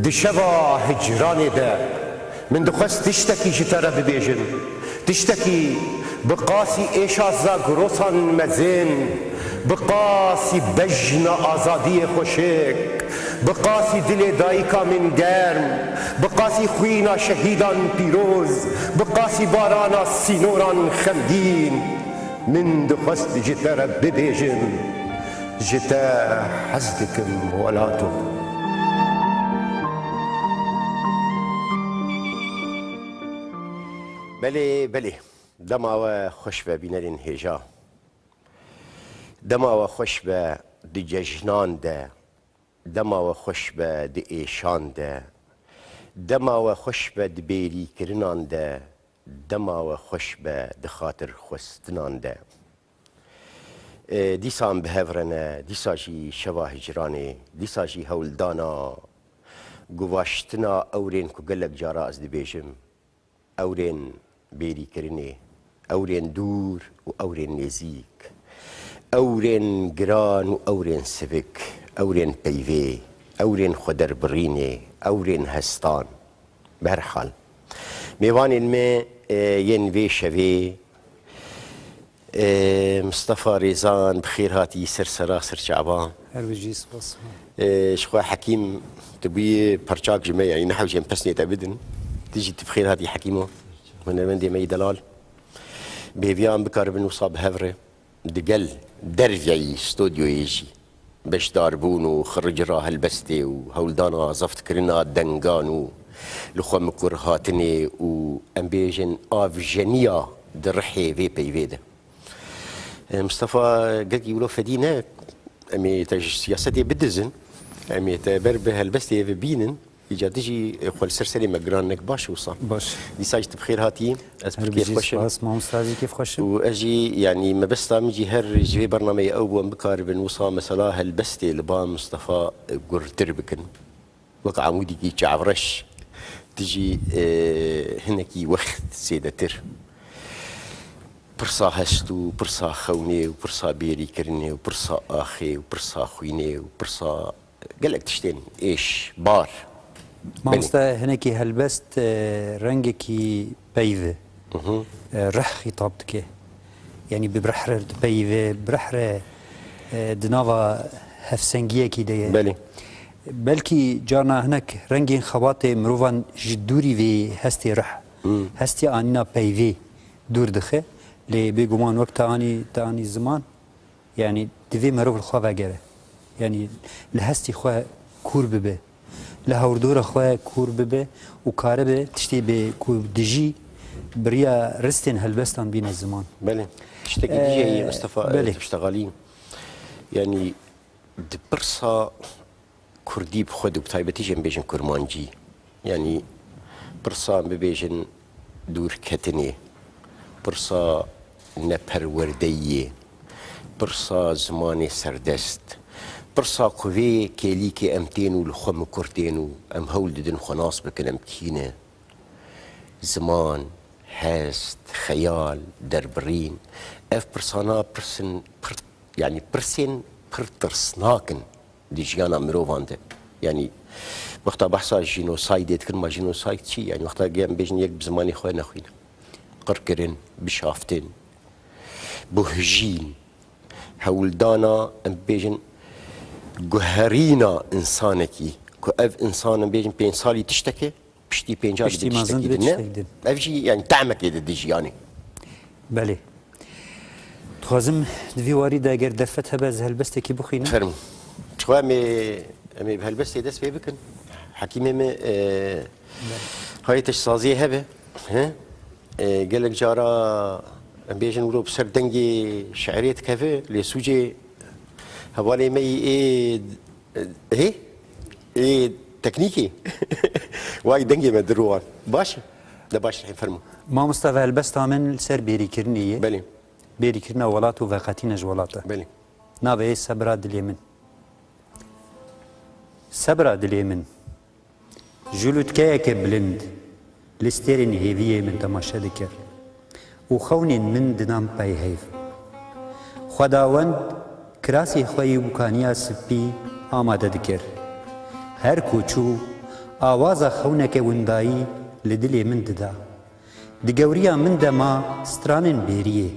دشبا هجراني دا من دخست تشتكي جترى ببيجن تشتكي بقاسي ايشا زاغروسان مزين بقاسي بجنا آزادي خوشك بقاسي دل دايكا من گرم بقاسي خوينا شهيدان بيروز بقاسي بارانا سينوران خمدين من دخست جترى ببيجن جتا حزدكم ولاتو بله دما خوش به بینرین هجا دما خوش به دی ججنان ده دما خوش به دی ایشان ده دما خوش به دی بیری کرنان ده دما خوش به دی خاطر خستنان ده دیسان به هورنه دیسا جی شوا هجرانه دیسا جی هولدانا گواشتنا اورین کو گلک جارا از دی بیجم اورین بیری کرنه اورین دور و اورین نزیک اورین گران و اورین سبک اورین پیوی اورین خودر برینه اورین هستان به هر حال میوان علمه ین وی شوی مصطفى ريزان بخير هاتي سر شعبان هربجي سباس شخوا حكيم تبي برشاك جماعي نحو جيم بسني تابدن تيجي بخير هاتي حكيمه من مندي مي دلال بيفيان بكاربن وصاب هفره دقل درجي استوديو يجي باش داربون وخرج راه البستي وهولدانا زفت كرنا دنقان لخوم كرهاتني وامبيجن افجنيا درحي في بيفيده مصطفى قال يقولوا فدينا امي سياستي بدزن امي تبربه البستي في بينن يجي تجي يقول سرسلي مقرانك باش وصل باش ديساجت بخير هاتي كيف خوش اسمع استاذي كيف خوش واجي يعني ما بس تامجي هر جي برنامج او بكار وصا مثلا هالبستي لبان مصطفى قر تربكن وقع عمودي كي تعبرش تجي هناكي وقت سيدتر برصا هستو برصا خوني وبرصا بيري كرني وبرصا اخي وبرصا خويني وبرصا قالك تشتين ايش بار مامستا هناكي هلبست رنجكي بيذ رح خطابتك يعني ببرحر بيذ برحر دنافا هفسنجيه كي دي بلي بلكي جانا هناك رنجين خواطي مروفان جدوري في هستي رح هستي اننا بيذ دور دخه لي بيقومان وقت تاني زمان يعني دفي مروف الخوا وگره يعني لهستي خوا كور ببه لهوردور خوا كور ببه وكاره به تشتي به كو دجي بريا رستن هلبستان بين الزمان بله تشتكي دجي هي مصطفى تشتغلين يعني دبرصا كردي بخد وبتايبتي جنب بيجن كرمانجي يعني برصا ببيجن دور كتني برصا نپروردیه برصا زمان سردست برصا قوی کلی که امتینو لخم کرتینو ام هول ددن خناس بکنم کینه زمان هست خیال دربرین اف برصانا برسن يعني برسن برترسناكن دي جيانا مروفانده يعني وقتا بحثا جينوسايد كلمة جينوسايد شي يعني وقتا جيم بيجن يك بزماني خوينا خوينا قركرن بشافتن بهجين هولدانا ام بيجن جوهرينا انسانكي كو اف انسان بيجن بين سالي تشتكي بشتي بين جاري تشتكي افجي يعني تعمك يدي يعني بله تخازم دفي واريدا غير دفتها باز هلبستكي بخينا فرم شخوا امي بهلبستي دس في بكن حكيمه هاي تشصازي هبه ها قال لك جارا بيجن ولو بسر دنجي شعريه كافي لسوجي هوالي مي ايه تكنيكي واي دنجي مدروان باش ده باش الحين فرموا ما مصطفى هلبستا من سر بيري كرنيه بلي بيري كرنا ولات وفاقاتين جولاته بلي نابي صبرا دليمن صبرا دليمن جلوت كايك بلند لستيرين هيفيه من تماشا دكر وخونين من دنام باي هيف خداوند کراسي خوي وكانيا سبي آماده دكر هر کوچو آوازا خونک وندایی لدلی من ددا دگوریا من دما سترانن بیریه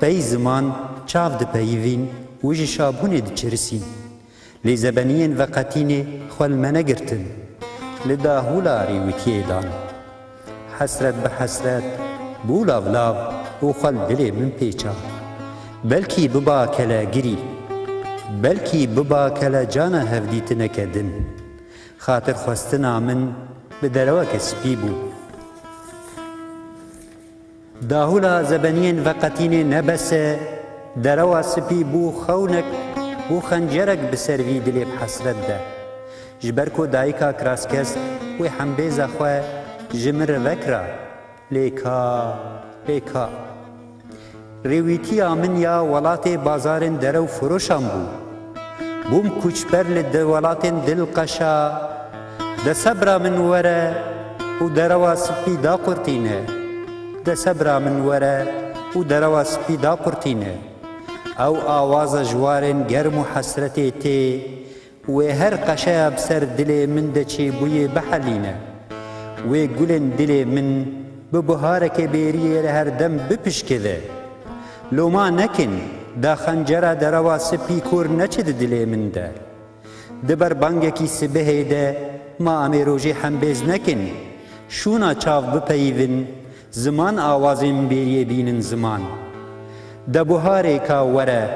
پی زمان چاو د پیوین وج شابون د چرسین لی زبنین و قطین خول منگرتن لدا هولاری وتیدان حسرت به حسرت بولاو لاو و خول دلی من پیچا بلکی ببا کلا گری بلکی ببا کلا جانا هفدیت نکدن خاطر خواستنا من بدروا کسبی بو داهولا زبنین و قطین نبسه دروا سپی بو خونک بو خنجرک بسروی دلی بحسرت ده جبرکو دایکا کراسکست و حنبیزا خواه جمر وکرا لیکا ریویتی آمن یا ولات بازارن درو فروشان بو بوم کوچبر لد ولاتن دل قشا ده صبر من وره و دروا سپی دا قرتینه ده صبر من وره و دروا سپی دا قرتینه او آواز جوارن گرم و حسرتی تی و هر قشا بسر دل من ده چی بوی بحلینه و گلن دل من ببهارک بیریه هر دم بپشکده لو ما نکن دا خنجره دروا سپی کور نچد دل من ده دبر بانگکی سبه ده ما امی روژی حنبیز نکن شونا چاو بپیون زمان آوازم بیریه بینن زمان ده بهاره که وره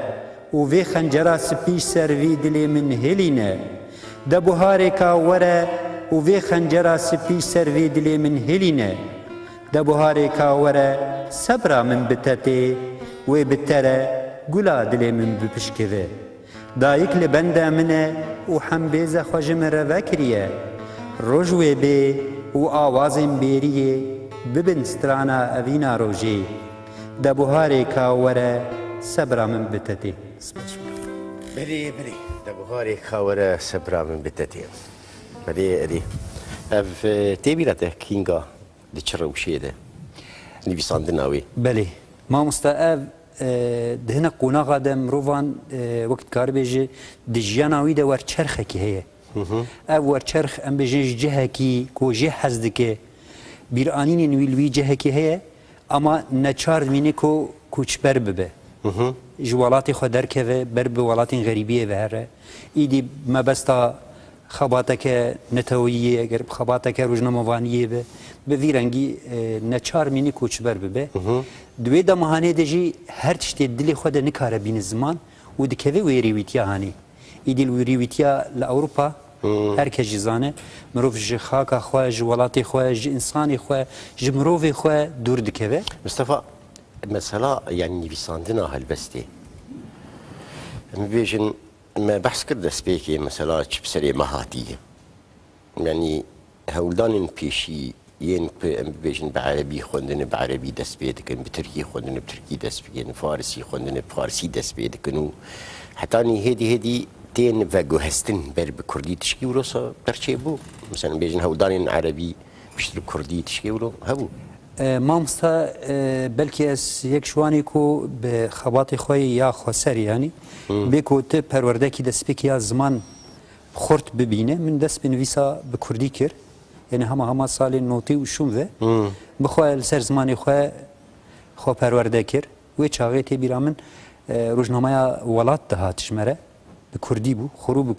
و وی خنجره سپیش سروی دلی من هلینه ده بهاره که وره و وی خنجره سپیش سروی دلی من هلینه ده بهاره که وره صبر من بتته و بتره گلا دلی من بپشکوه دایک لبنده منه و حنبیز خوشم رو کریه روژوه بی و آوازم بیریه ببن سترانا اوینا روژی ده بهاره که وره صبر من بتته بلی ده بهاره که وره صبر من بتته بلی اف تیبیرته کینگا دی چه روشیه ده نویساندن آوی بله ما مستعب دهنا قناغا ده مروفان وقت کار بیجه دی جیاناوی ده ورچرخه که هیه او ورچرخ ام بیجه جهه کی کو جه حزده که بیرانین نویلوی جهه که هیه اما نچارد مینه کو کوچبر ببه جوالاتی خود درکه بر به ولاتین غریبیه و هره ایدی مبستا خباتک نتوییه اگر خباتک روزنامه‌وانیه به ویرنگی نچار مینی کوچبر ببه دوی دا مهانه دجی هر تشتی دلی خود نکاره بین زمان و دکوی ویریویتیا هانی ایدی ویریویتیا لأوروپا هر که جزانه مروف جی خاکا خواه جی ولاتی خواه جی انسانی خواه جی مروفی خواه دور دکوی مصطفى مثلا يعني نویساندنا هالبسته مبيجن ما بحث كده سبيكي مثلا بسري مهاتيه يعني هولدان بيشي ين بيجن بعربي خوندن بعربي دس بيدكن بتركي خوندن بتركي دس بيدكن فارسي خوندن بفارسي دس بيدكن حتى هدي تين فاجو هستن بر بكردي تشكي وروسا برشي بو مثلا بيجن هولدان عربي بيشتري كردي تشكي ورو هبو مامستا بلکه از یک شوانی کو به خبات خوی یا خسری یعنی بیکو ته پرورده کی دست بکی زمان خورد ببینه من دست بنویسا به کردی کر یعنی همه سال نوتی و شوم و بخواه سر زمانی خواه پرورده کر و چاقه تی بیرامن روزنامه ولات دهاتش مره به کردی بو خرو به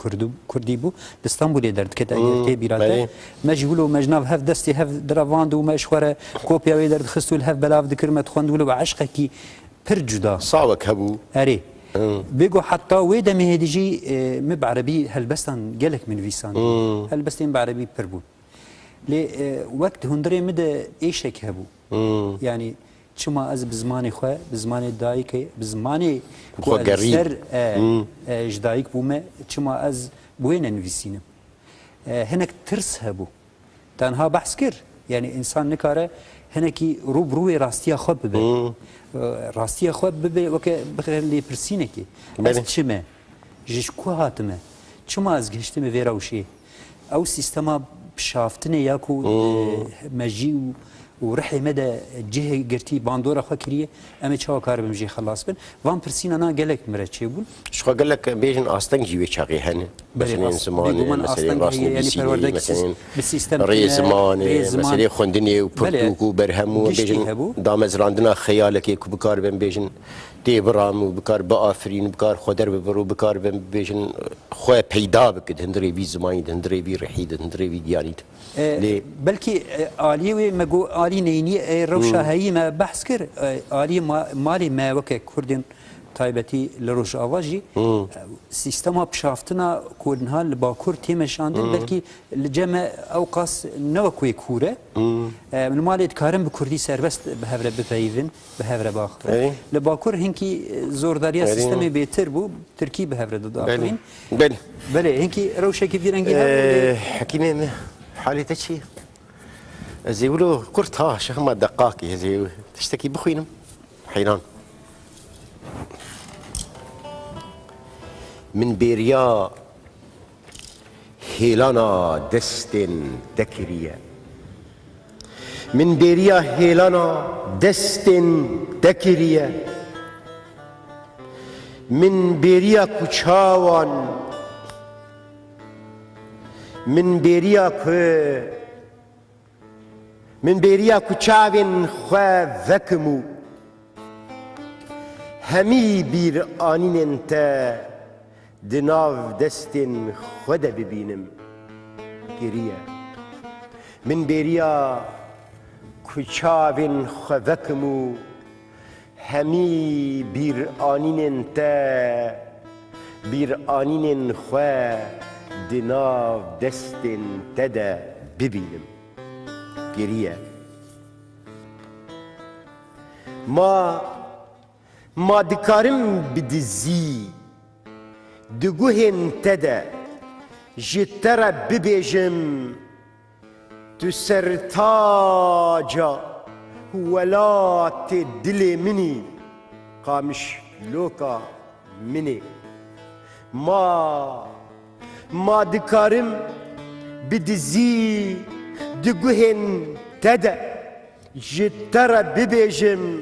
کردی بو دستانبولی درد که تی بیراته مجهول و مجناب هف دستی هف درواند و مشوره کوپیاوی درد خستو هف بلاف دکرمت خواندولو و عشقه کی پر جدا صعبك هبو اره بيجو حتى ويدا مهديجي مبعربي هلبستان جالك من فيسان هلبستين بعربي بربون لي وقت هندري مدى ايشك هبو يعني شما از بزماني خو بزماني دايك بزماني خو غريب جدايك بوما شما از بوين نفيسينم هناك ترس هبو تنها بحث كر يعني انسان نكاره هناكي روبروي راستيا خو ببه راستيا خو ببه وك بخير لي برسينكي بس چمه جش کو هاتمه چما از گشتم ویراوشی او سیستما شافتنه یاکو مجی ورحي مدى جهه قرتي باندورا خكريه ام تشاو كار بمجي خلاص بن وان برسينا انا قالك مرتشي بول شو قال لك بيجن اصلا جيبي شاقي هن مثلا زمان مثلا راس بيسي مثلا بالسيستم ريزمان مثلا خندني وبرتوك وبرهم وبيجن دامز عندنا خيالك بكار بن بيجن تيبرام وبكار بافرين بكار خدر ببرو بكار بن بيجن خو بيدا بك هندري بي زمان هندري بي رحيد هندري بي ديانيت بلكي آلي مجو آلي نيني روشة هاي ما بحث كر آلي مالي ما وك كردين تایبەتی لە ڕۆژئاواژی سیستەما پشافتنا کۆدنها لە باکوور تێمەشاندن بەلکی لە جەمە ئەو قاس نەوەکوێ کوورە من مالێت کارم بە کوردی سەربەست بە هەورە بپەیون بە هەورە باخڕ لە باکوور هینکی زۆرداریە سیستەمی بێتر بوو ترکی بە هەورە دەداخرین بەێ هینکی ڕەوشێکی ڤیرەنگی حەکیمێ حالیتە چی؟ زيولو كرتها شيخ دقاقي زي تشتكي بخوينم حيران من بيريا هيلانا دستن دكريا من بيريا هيلانا دستن دكريا من بيريا كوچاوان من بيريا كوچاوين خوا ذكمو همي بير آنين انت دناف دستن خدا ببينم كريا من بيريا كوچاوين خوا ذكمو همي بير آنين انت بير آنين خوا دناف دستن تدا ببينم كريا ما دكارم بدزي دقوهن تدا جترى ببيجم تسرتاجا ولا تدلي مني قامش لوكا مني ما دكارم بدزي دقوهن تدا جترى ببيجم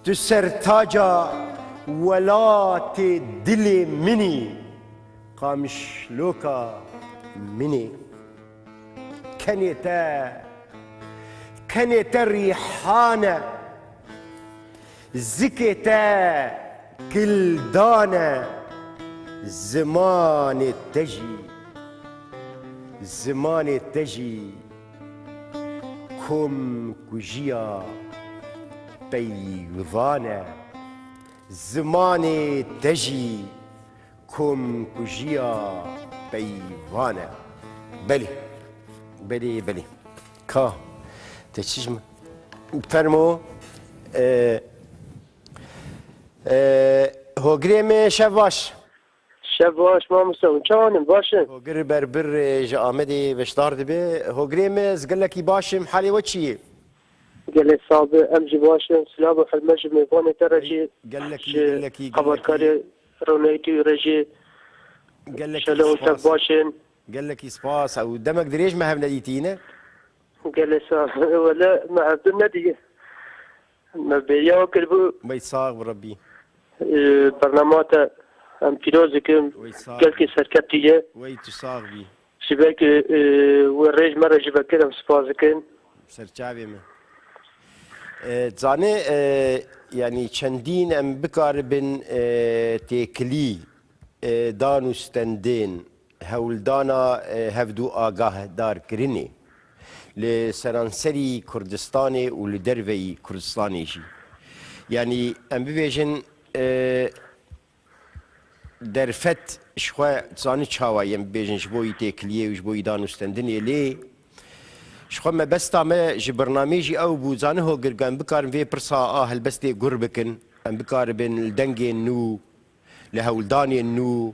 تسرتاجا ولا تدلي مني قامش لوكا مني كانت ريحانة زكتا كل دانا زمان تجي كم كجيا بيضانا زمان تجي كم كجيا بيضانا بلي كا تشجم فرمو هو قريم شواش ما مسوي كانم باشم هو قري بربر جا آمدي بشتار دبي هو قريم زقلكي باشم حالي وچي قال لي صعب امجي باشم سلابه حلمج ميفوني ترجي قال لك خبر كاري رونيتي رجي قال لك شلون تباشن قال لك سباس او دمك دريج ما هبنا ديتينا قال لي صعب ولا ما عبد النادي ما بيا كلبو ما يصاغ بربي برنامج ام فيروزكم كلكي سركتيه وي تصاغ بي شباك والريج مره جبك كده سبازكن سرچاوي ما زاني يعني چندين ام بكاربن تيكلي دانو ستندين هولدانا هفدو آگاه دار کرنی لسرانسری کردستانی و لدروی کردستانی جی يعني ام ببيجن درفت شخوا تزاني چاوایی ام ببيجن جبوی تيكليه و جبوی دانو ستندنی ليه شخوا ما بس تامه جي برنامجي او بو زانه هو گرگان بكارن في برسا هل بس دي قربكن ام بكاربن الدنگي نو لهولداني نو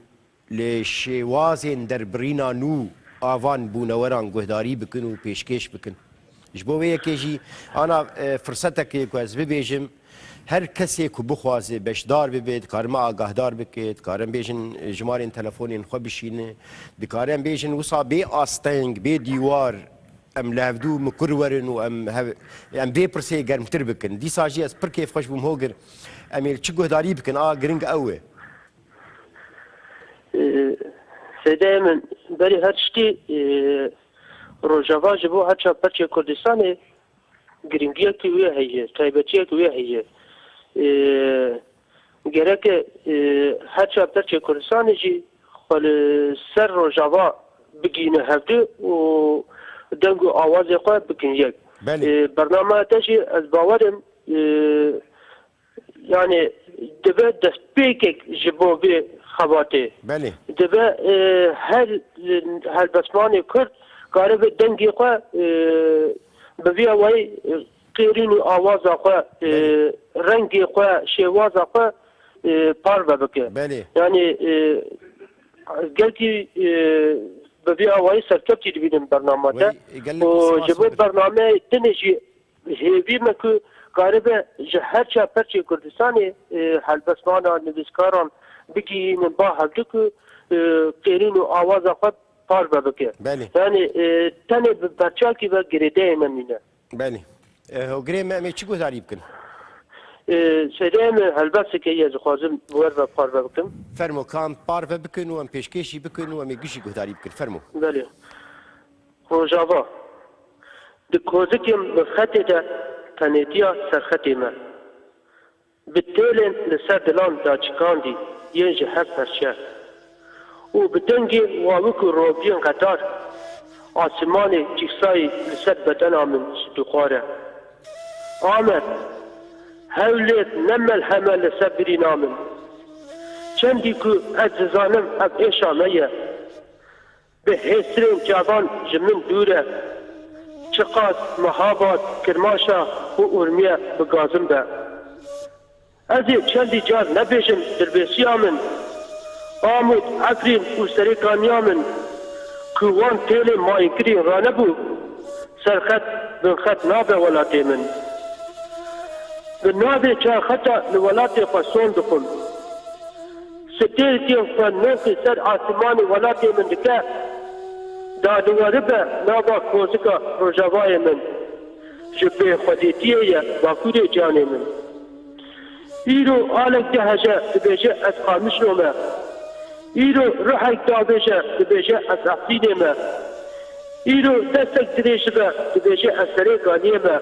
لشوازين دربرينا نو آوان بونوران گهداری بکن و پیشکش بکن جبو وی کیجی انا فرصتك کو از ببیجم هر کسی کو بخوازه بشدار ببید کارما آگاهدار بکید کارم بیجن جمارین تلفونین خو بشینه دکارم بیجن وصا بی آستنگ بی دیوار ام لهفدو مكرورن و ام في برسي گرم تر بکن دی ساجی از پر کیف خوش بوم هوگر امیر چه گهداری بکن گرنگ اوه سيدي من بري هرشتي روجافا جبو هرشا برشا كردستاني گرنگية كوية هي تايبتية كوية هي گرك هرشا برشا كردستاني جي خل سر روجافا بگينه هفته و دنگو آوازي خواه بكن يك برنامه تجي از باورم يعني دبا دست بيكك جبو بي خباتي بله دبا هل بسماني كرد قارب دنگي خواه ببيا واي قيرين آواز خواه رنگي خواه شواز خواه پار ببكه بله يعني قلتي ببيع واي سركبتي دبيدن برنامجه وجبوا برنامج تنجي هيبي مكو قاربه جهرشا برشي كردستاني هالبسمانا نبسكاران بكي من باها بكو قيرين آواز خد پار ببكه يعني تاني برشاكي بقريده منينه بله هو قريم ما چي گذاری بکن سيدان هالبس كي يزخازم ورد پار بكم فرمو كان پار بكن و ام پیشکشی بکن و ام گوشی گذاری بکن فرمو بله روجاوا دكوزكم بخطي ده تنيتيا سرختي ما بالتالي لسر دلان دا چكاندي ينجي حق پرشه و بدنگي واوكو روبين قطار آسماني جيكساي لسر بدنا من دخاره آمد هولت نمل همه لسبری نامن چندی که از زانم اب ایشامه به حسرین جوان جمن دوره چقاس محابات کرماشا و ارمیه بگازم به از چندی جار نبیشم دربیسیامن آمود افرین و سریکانیامن که وان تیل مایکری رانه بو سرخط بنخط نابه ولاتی من بالنادي كان خطأ لولاتي قصون دخل ستيرتي فنوكي سر عاصماني ولاتي من دكاء دادو وربا نابا كوزكا رجواي من جبه خديتية باكوري جاني من إيرو آلك دهجة تبيجة أسقامش نوما إيرو روحك دابجة تبيجة أسعصيني ما إيرو دستك تريشبا تبيجة أسريقاني ما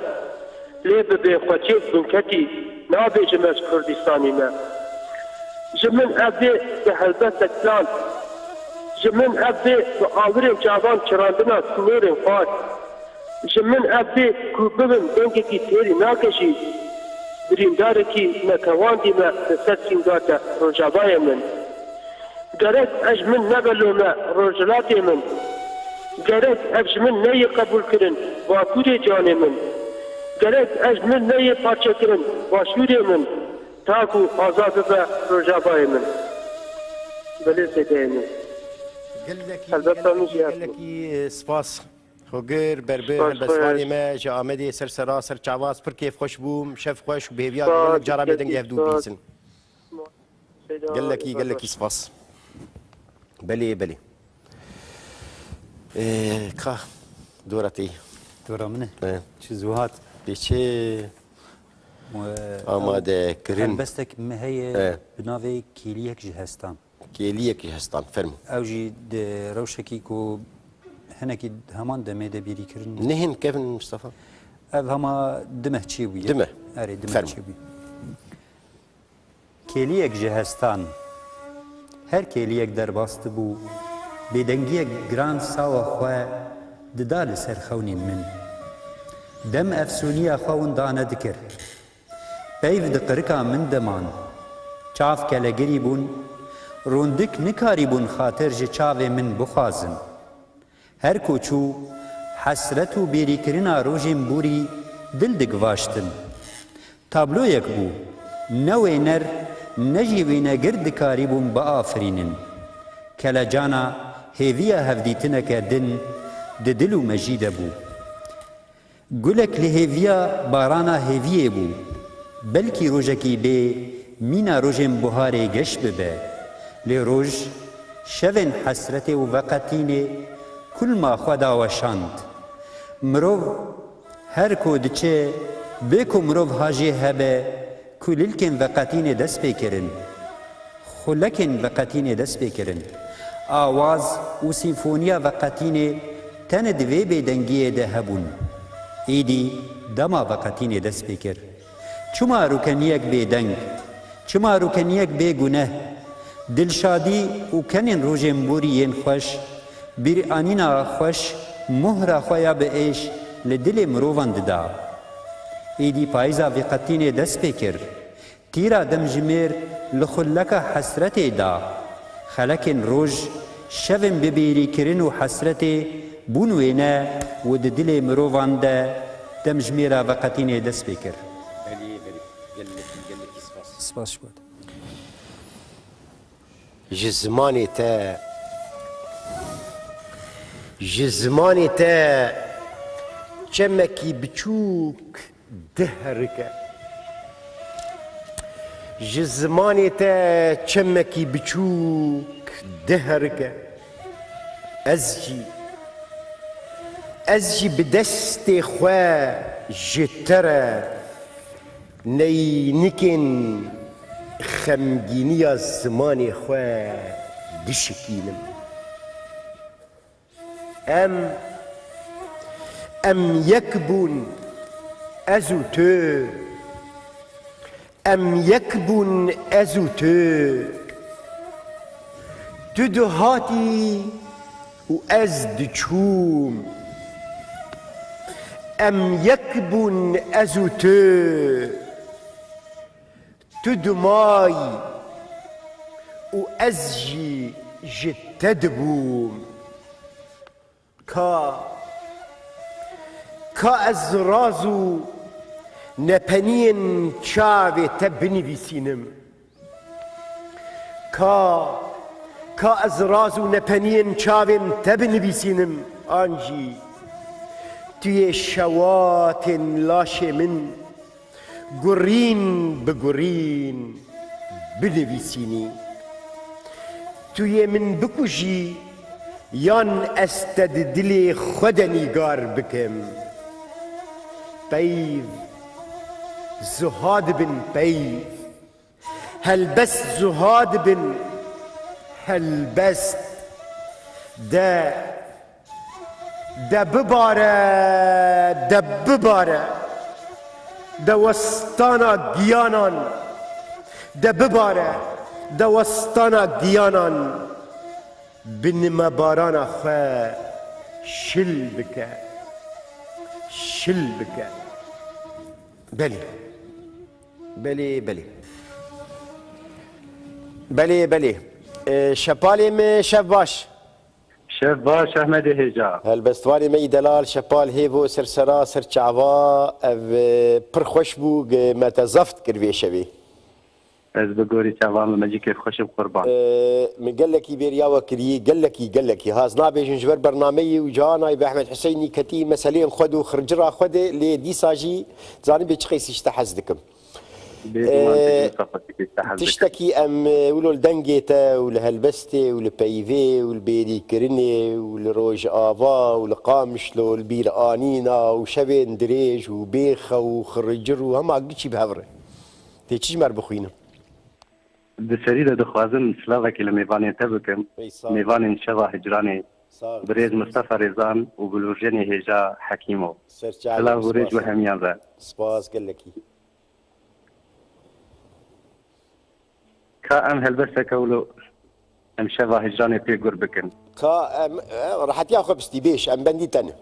ليه بخوتيك بنكتي نابي جماس كردستاني ما جمن أبدي بحلبتك لان جمن أبدي بآورين جاوان چراندنا سنورين فات جمن أبدي كوببن دنگي تيري ناكشي برينداركي نكوان دي ما بساتين داتا رجابايا من قرأت أجمن نبلو ما رجلاتي من قرأت أجمن ني قبول كرن واكوري جاني من قرأت أجمل نية پارچه کرن واشوری من تاکو آزاد به رجابای من بله سیده من گلکی سپاس خوگر بربر بسوانی ما جا آمده سر سرا سر چاواز پر کیف خوش بوم شف خوش بهویا جارا بدنگ هفدو بیسن گلکی سپاس بله بله که دورتی دورا منه چه زوهات بچه آماده کرن بستك ما هي بناوي كيليك جهستان كيليك جهستان فرمو او جي روشكي كو هناكي همان دمه دبيري كرن نهن كيف مصطفى اف هما دمه تشيوي دمه اري دمه تشيوي كيليك جهستان هر كيليك در باست بو بدنگي جراند ساوا خو ددال سرخوني من دم افسونی خواون دانه دکر پیو دقرکا من دمان چاف کلگری بون روندک نکاری بون خاطر جه چاوه من بخوازن هر کوچو حسرت و بیری کرنا روژیم بوری دل دگواشتن تابلو یک بو نوی نر نجیوی نگرد کاری بون با آفرینن کلا جانا هیویا هفدیتنک دن ددلو مجید بو گلک لهویا بارانا هویه بو بلکی روژکی بی مینا روژم بهاره گش ببه لی روژ شون حسرت و وقتینه کل ما خدا وشاند مروف هر کو دچه بکو مروف هاجی هبه کلیلکن وقتین دست بکرن خلکن وقتین دست بکرن آواز و سیمفونیا وقتین تن دوی بدنگی ده هبون ایدی دما وقتین دست بکر چما روکنیک بدنگ چما روکنیک بگونه دلشادی و کنین روژن بورین خوش بیر آنینا خوش مهر خویا به ایش لدل مروان ددا ایدی پایزا وقتین دست بکر تیرا دم جمیر لخلک حسرت دا خلکن روژ شوم ببیری کرن و حسرت بونوینه و دل مروان ده دم جمیرا وقتین دست بکر سپاس شکر جزمانی تا چمکی بچوک دهرکه جزمانی تا چمکی بچوک دهرکه از جی بدست خواه جتره نینکن خمگینی از زمان خواه دشکینم ام یکبون ازو تو دهاتی و از دچوم ام یکبون ازو تو دمای و از جی جتدبوم کا از رازو نپنین چاوی تبنویسینم کا از رازو نپنین چاویم تبنویسینم آنجی توی شوات لاش من گرین بگرین بنویسینی توی من بکشی یان استد دلی خود نگار بکم پیو زهاد بن پیو هل بس زهاد بن هل بس ده بباره ده وستانا گیانان ده بباره ده وستانا گیانان بنما بارانا خواه شل بکه بله شپالی می شب باش باش احمد هجا هلبستواری می دلال شپال هیو سرسرا سرچعوا پر خوش بو متزفت کروی شوی از بگوری چوام مجی که خوشم قربان مقلكي بيريا وكري قلكي هاز نابي جنجبر برنامجي وجانا بأحمد حسيني كتي مسالين خدو خرجرا خدي لدي ساجي زاني بيتشخيس يشتحزدكم تشتكي ام ولو الدنجيتا ولهلبستي ولبيفي والبيري كرني والروج افا والقامشلو البير انينا وشبين دريج وبيخه وخرجر وهم قلتشي بهفره تيجي مر بخوينا بسريده دخوازن سلاوكي لميفاني تبكم ميفاني شبا هجراني بريز مصطفى ريزان وبلورجاني هجا حكيمو سلاو وريج وهميان ذا سباس قلكي كا ام هلبسه كولو ام شبا هجراني بي قربكن كا ام راح تاخذ بستيبيش ام بندي تاني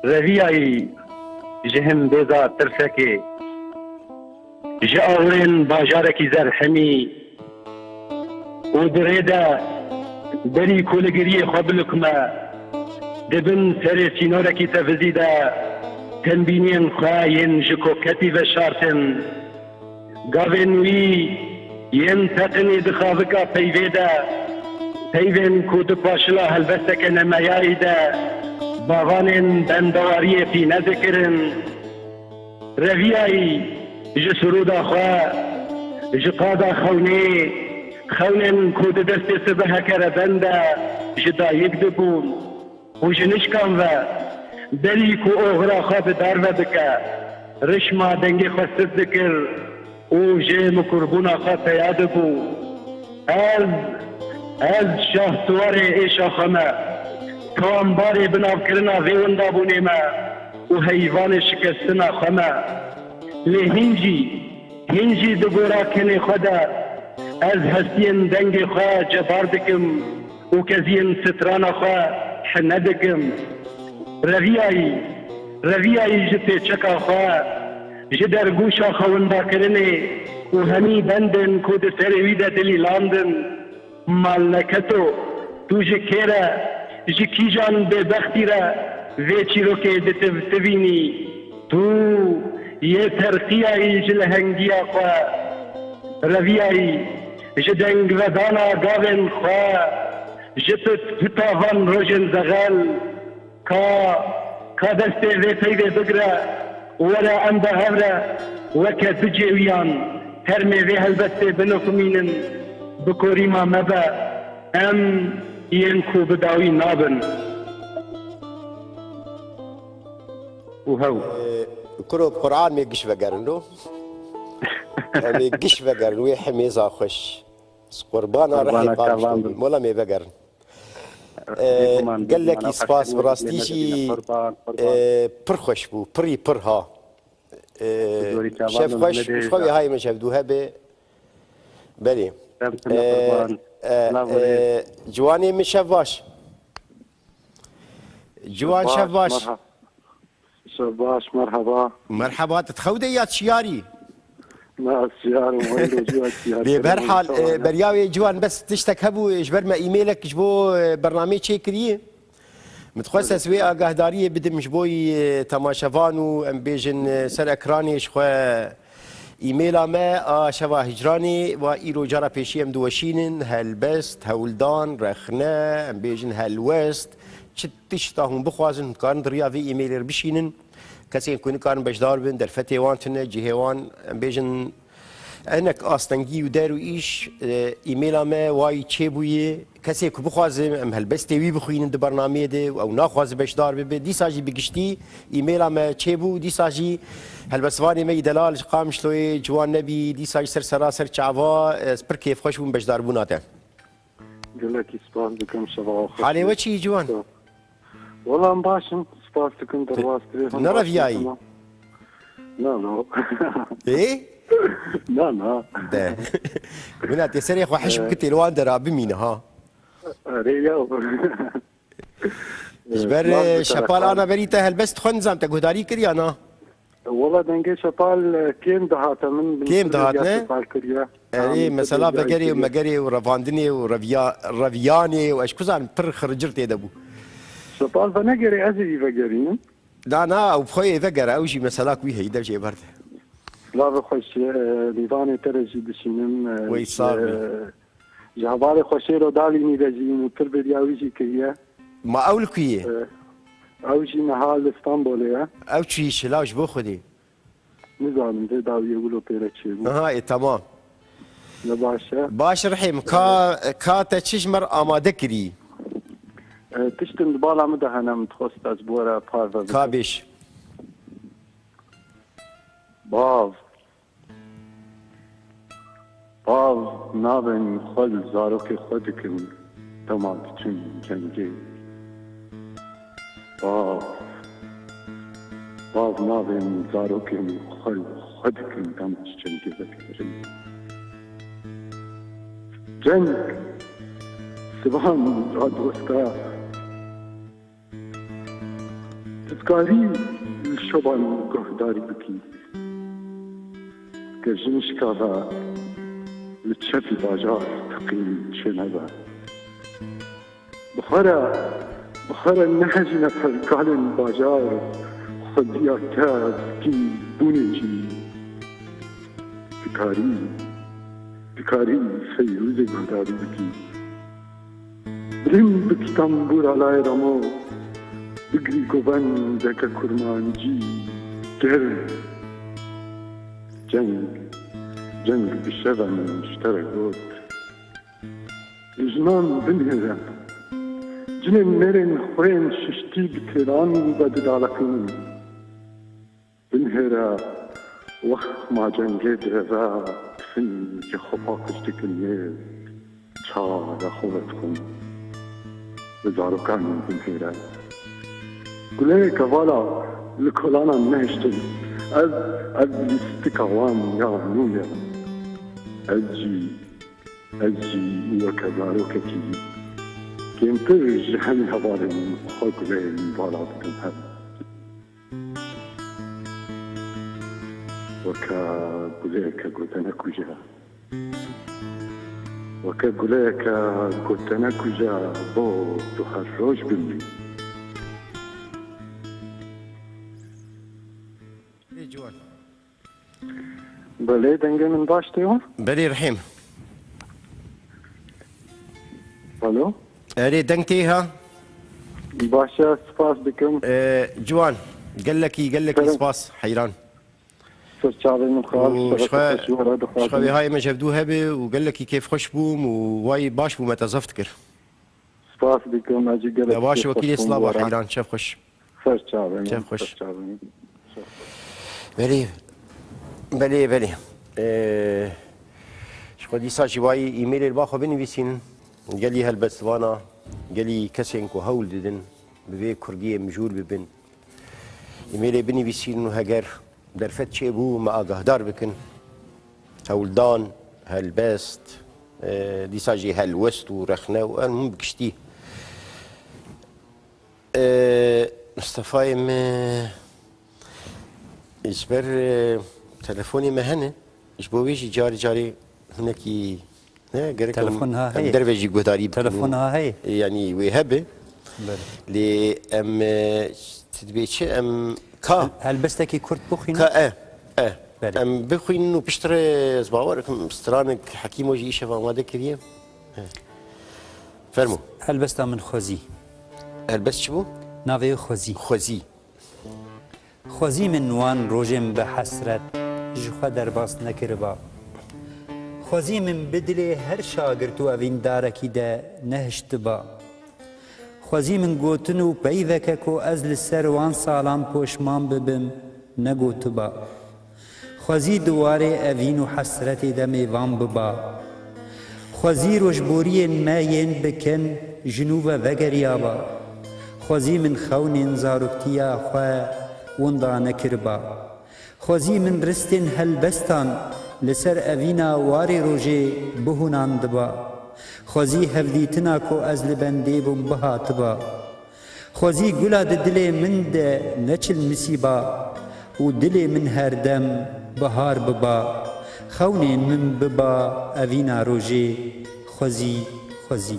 رفيعي جهم بيضا ترسكي جاورين باجاركي زرحمي ودريدا بري كولغري خبلكما دبن سري سينوركي تفزيدا تنبينين خاين جكو كتيف شارتن غاوينوي ين تقني دخافكا بيفيدا بيفين كود باشلا هلبستك نمايايدا باغانين بندواريه في نذكرن رفيعي جسرودا خوا جقادا خونن كود دست سبها كربندا جدا يكدبون و جنشکان و دریک و اغرا خواب دار و دکه رشما دنگی خواستد دکر و جه مکربونا خواه پیاد بو از شاه سوار ایشا خمه تا انبار بناو کرنا ویوندا بونیمه و حیوان شکستنا خمه لی هنجی دگورا کنی خدا از هستین دنگ خواه جبار دکم و کزین ستران خواه حنه دکم رویایی جتی چکا خواه جدر گوشا خوندا کرنی و همی بندن کود سرویده دلی لاندن مالکتو تو جکیره جکی جان به بختی را ویچی رو که دتبینی تو یه ترقیایی جلهنگیا خواه رویایی جدنگ و دانا گاون خواه جتت پتاوان روشن زغل کا دسته وی پیده بگره ولا انده هوره وکه بجویان هرمه وی هلبسته بنکمینن بکوری ما مبا ام ين بداوي نابن وهو كروب قرآن ميقش بقرنو ميقش بقرن ويحميزا خوش قربانا رحي قامش مولا مي بقرن قال لك سباس براستيشي برخوش بو بري برها شاف خوش خوي هاي من شافدوها بلي جواني من شفاش جوان شفاش شفاش مرحبا تتخودي يا تشياري ما سياري وين جوا سياري بهرحال برياوي جوان بس تشتك هبو اجبر ما ايميلك جبو برنامج شي كريه متخصص سوي اگاهداري بدم جبوي تماشافانو ام بيجن سر اكراني شخوا ایمیل ما شوا هجرانی و ایرو جارا پیشی ام دوشینن هلبست هولدان رخنه ام بیجن هلوست چه تشتاهم بخوازن کارن دریا وی ایمیل رو بشینن کسی کنی کارن بجدار بن در فتح وانتنه جهوان ام بیجن انک آستنگی و دارو ایش ایمیل ما وای چه بویه کسی که بخوازم ام هلبستی وی بخوینن در برنامه ده او نخواز بجدار ببه دی ساجی بگشتی ایمیل ما چه بو دی ساجی هلبسوانی می دلال قام شلوی جوان نبی دی ساجی سر سراسر چاوا سپر کیف خوش بون بجدار بوناته گلکی سپاس دکم شبا خوش حالی و چی جوان والله باشم سپاس دکم در واسطه نرا ویایی نه ايه لا ده بنات يا سريخ وحش بكتي الوان درا بمين ها ريو جبر شبال انا بريته هلبس تخنزم تقداري كري انا والله دنگه شبال كيم دهات من كيم دهاتنا اي مثلا بقري ومقري ورفاندني ورفياني واش كوزان بر خرجرتي دبو شبال فنقري ازي بقري لا وبخوي فقر اوجي مثلا كوي هيدا جي برد لا بخوش ديواني ترجي بشينم وي صار جهبالي خوشيرو دالي نيدجين وتربي دياويجي كيه ما اول كيه اوجي نهال اسطنبول او چی شلاوش بو خودی نزانم ده داوی اولو پیره چی بو ها تمام نباشه باش رحیم کا تشمر آماده کری تشتم بالا مدهنم تخست از بورا پارو کابش باو نابن خود زاروک خود کن تمام چون جنگی باو نابن زاروک خود کن تمام جنگی بکرم جنگ سبحان را دوستا تذکاری شبان گهداری بکی که جنشکاها لتشفي باجار تقيم شنبا بخارا نحجنا فرقال باجار خديا تاز كي بونجي بكاري فيروز گهداری بكي برم بكي تنبور على رمو بگری گوبن دکا کرمانجی جنگ بشبن اشترى قوت جنان بنهرة جنن نرن خوين ششتي بتيران بددالكون بنهرا وخ ما جنگه درزا فن که خوبا کشتکنیه چار خوبتكم بزاركان بنهرا قولي كفالا لكولانا نهشتن از لستكوان يا نوميا أجي وكذاركتي كم ترجع من هبارين خاكلي من بالاتكم هب وكقوليك قلتنا كجا وكقوليك قلتنا كجا بو تخرج بمي جوان بلي دنگه من باشتيون بلي رحيم الو اري دنگتيها باشا سپاس بكم جوان قال لك سباس حيران سرچاوي من خال شخوي هاي ما جبدوها به وقال لك كيف خوش بوم وواي باش بوم تزفتكر سپاس بكم اجي قال يا باش وكيل صلابه حيران شاف خوش سرچاوي شاف خوش بلي شخو دي ساجي واي ايميل الباخو بنويسين قال لي هالبسوانا قال لي كسينكو هول ددن ببي كردية مجول ببن ايميل بنويسين وهاجر درفت شي بو ما اقهدار بكن هولدان هالبست دي ساجي هالوست ورخنا والمهم بكشتي مصطفى اجبر تلفوني مهنه اجبويجي جاري هناكي تلفونها هي درويجي قداري تلفونها هي يعني وهبه لي ام تدبيتش ام كا هل بستكي كرت بوخين كا ام بخوين انه بيشتري زباوركم استرانك حكيم وجي شفا ما كريم فرمو هل بستا من خوزي هل بس شبو نافي خوزي من وان روجم بحسرت جخوا درباس نكربا خوزي من بدلي هر شاگرد و اوین دارکی ده نهشت با خوزي من گوتن و پیوکه کو از لسر وان سالان پوشمان ببم نگوت با خوزي دواره اوین و حسرت ده میوان ببا خوزي روشبوری ماین بکن جنوب وگریابا خوزي من خون زارکتیا خواه وندا نکربا خوزي من رستن هلبستان لسر اوینا واری روژه بهونان دبا خوزي هفدیتنا کو از لبنده بم بهات با خوزي گلا دل من ده نچل مسیبا و دل من هر دم بهار ببا خونین من ببا اوینا روژه خوزي خونين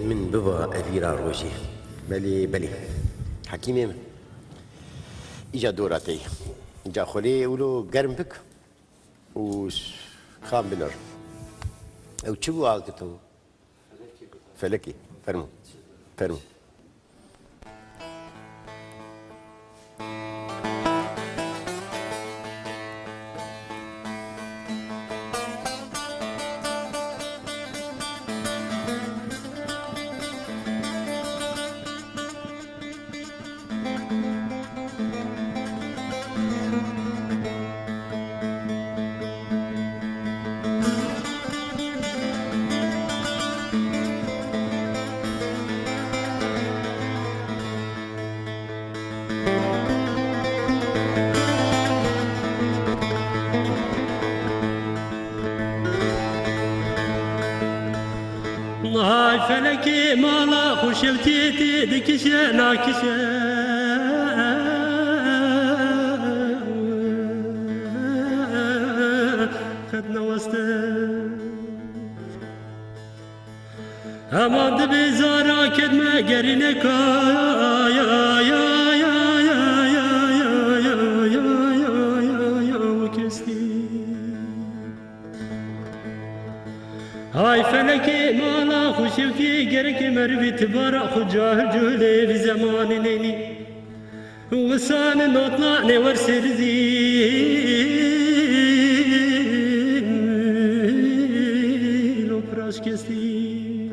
من ببا اوینا روژه بلي حكيمي اجا دوراتي جا خولي ولو قرم بك وخام بنر او تشبو عاقتو فلكي فرمو هاي فلكي مالا خوشلتي دكشة ناكشة خدنا وسطه امان دبي زارا كدما قرينك يا وكستي هاي فلكي مالا خوشوكي قرك مربي تبارا خجاه جهلي في زمان نيني وسان نطلع نور سردي لو براش كستي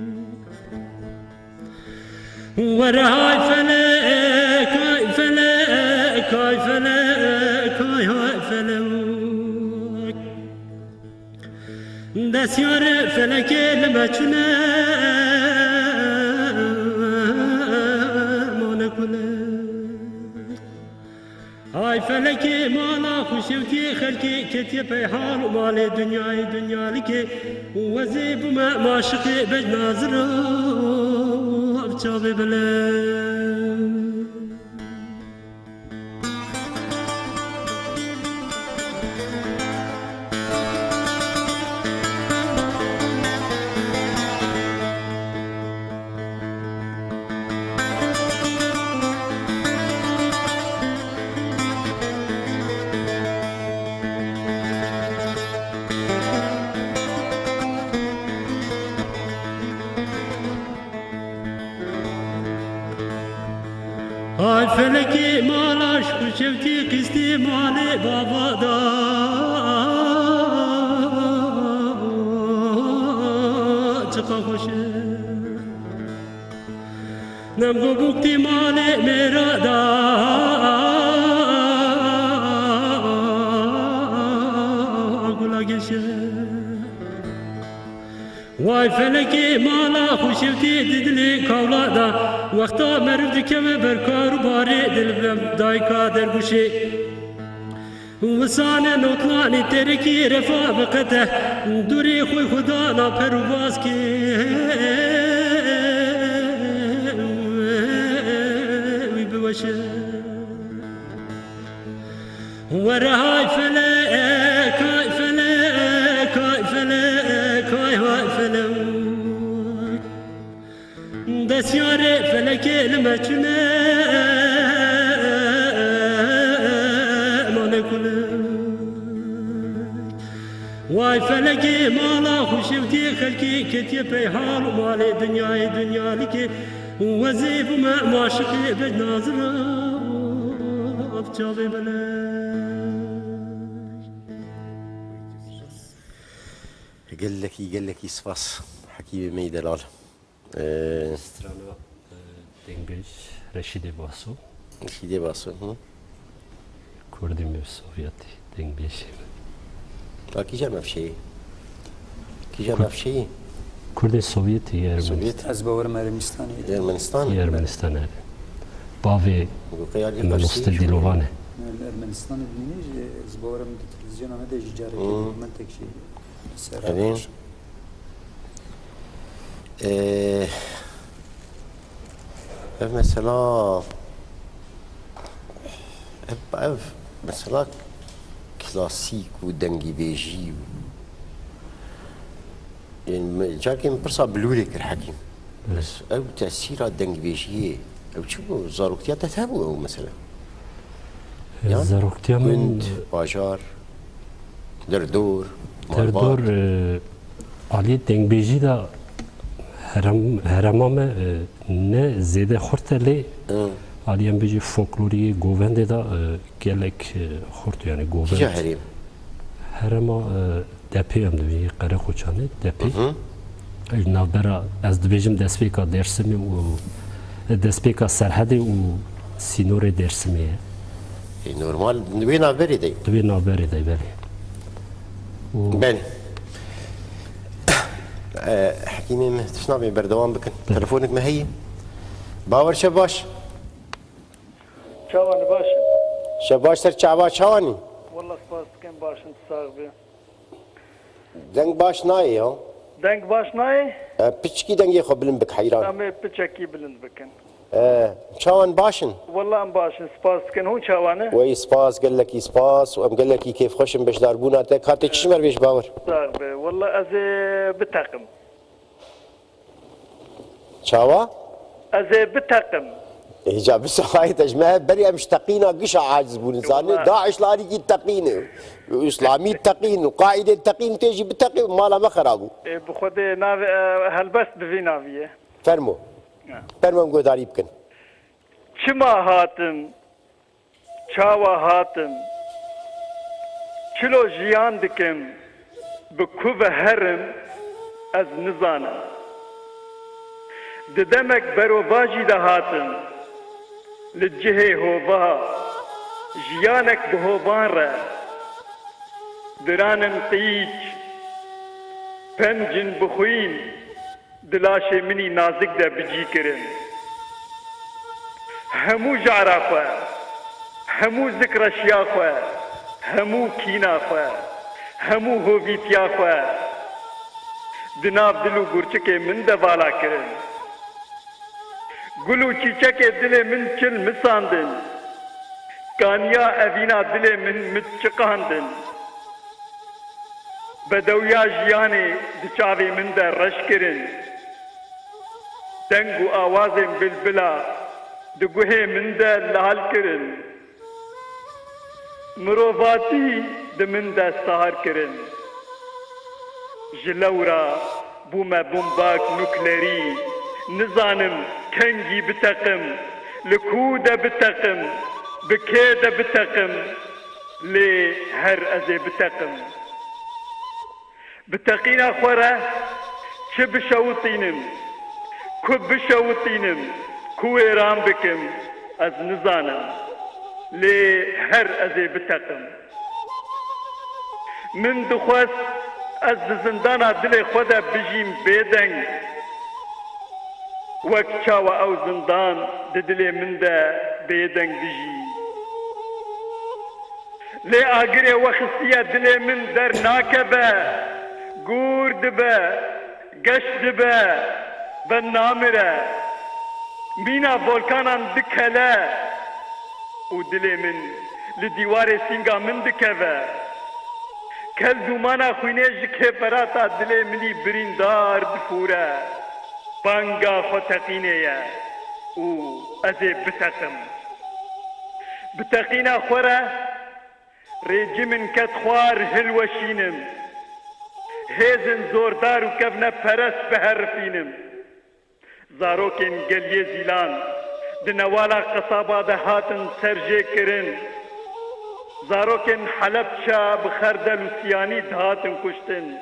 ورهاي فلك هاي فلك هاي فلك هاي فلك دسيار فلك لما تشنا هاي فلكي مالا خوشوتي خلكي كتي بيحال ومالي دنيا لكي وزيب ما شقي بجنازرو بجابي بلا هاي فلكي مالاش خوشوتي قستي مالي بابا دا چقا خوشه نمگو بوكتي مالي میرا دا گلا گشه واي فلكي مالا خوشوتي ددلي كولادا وقتا مرد كم بركار باري دل دايكا دربوشي وسانه نوطلاني تركي رفاقته دوري خوي خدانا پرواز كي ويبوشه ورهاي فلك هاي فلك هاي فلك هاي فلك دسيار فلك لما تشنا ما نقول واي فلك مالا خوشوتي خلكي كتي بيحال ومالي دنيا لكي وزيب ما شقي بجنازر بجابي بلا قال لك صفاس حكيم مي دلال استرانا دنگش رشید باسو کردی سوویتی دنگش کی جا مفشی کردی سوویتی از باورم ارمنستان باوی منوست دیلوانه ارمنستان بینی از باورم تلویزیون آمده جاره من تکشی همین مثلا مثلا كلاسيك ودنجي بيجي يعني جاكي برصا بلوري كالحكيم بس او تأثيرات دنجي بيجي او شو زاروكتيا تتابعوا او مثلا زاروكتيا من باجار دردور علي دنجي بيجي دا هرمامه نه زیاده خورده لی علیم بیجی فولکلوری گوونده دا گلک خورد یعنی گووند. کجا هرم؟ هرما دپی هم دوی قره خوچانه دپی. نابرا از دویجم دسپیکا درسمی و دسپیکا سرحدی و سینور درسمیه. نورمال دوی نابری دی. دوی نابری دی بله. بله. حكيمي تشنابي بردوام بكن تلفونك ما هي باور شباش شاواني باشا شباش سر شعبا شاواني والله سباس كان باش انت صاحبي دنگ باش ناي ها دنگ باش ناي بيتشكي دنگي خو بلن بك حيران امي بيتشكي بلند بكن شاوان باشن والله ام باشن سباس كان هو شاوانه وي سباس قال لك سباس وام قال لك كيف خوشم باش داربونا تك هاتي تشمر بيش باور صاحبي والله ازي بتقم شاوا ازي بتقم إجابة السخاية تجمع بري مشتقينا قشع عاجز بولنساني داعش لاري التقين إسلامي التقين وقاعدة التقين تيجي بالتقين مالا ما خرابو بخود ناوي هلبس بفي ناوية فرمو فرمو داري بكن چما هاتم چاوا هاتم چلو جيان دكم بكوب هرم از نزانم ددمك بروباجي دهاتن للجهة هوبا جيانك بهوبان را درانن قيج پنجن بخوين دلاش مني نازك دا بجي كرن همو جعرا خواه همو ذكر اشياء خواه همو كينا خواه همو هوبيتيا خواه دناب دلو گرچك من دوالا کرن گلو چیچک دل من چل مساندن کانیا اوینا دل من متچقاندن بدویا جیانی دچاوی من در رش کرن دنگو آواز بلبلا دگوه من در لال کرن مروواتی دمن در سهر کرن جلورا بوما بومباك نوكليري نزانم كنجي بتقم لكودة بتقم بكيدة بتقم لهر أزي بتقم بتقينا خورا چه بشوطينم كو بشوطينم كوي رام بكم از نزانم لهر أزي بتقم من دخواست از زندانا دل خدا بجیم بیدنگ وک چاو او زندان دل من ده بیدنگ بجی لی آگره وخستیا دل من در ناکبه گور دبه گشت دبه بن نامره مینا volkanان دکله و دل من لدیوار سینگا من دکوه کل دومانا خوینه جکه پراتا دل منی بریندار دفوره بانگا فتقینه یا او ازی بتقم بتقینا خوره ریجمن کت خوار هلوشینم هیزن زوردار و کبنه پرست بهرفینم زاروکن گلیه زیلان دنوالا قصابا دهاتن سرجه کرن زاروکن حلب شا بخردل و سیانی دهاتن کشتن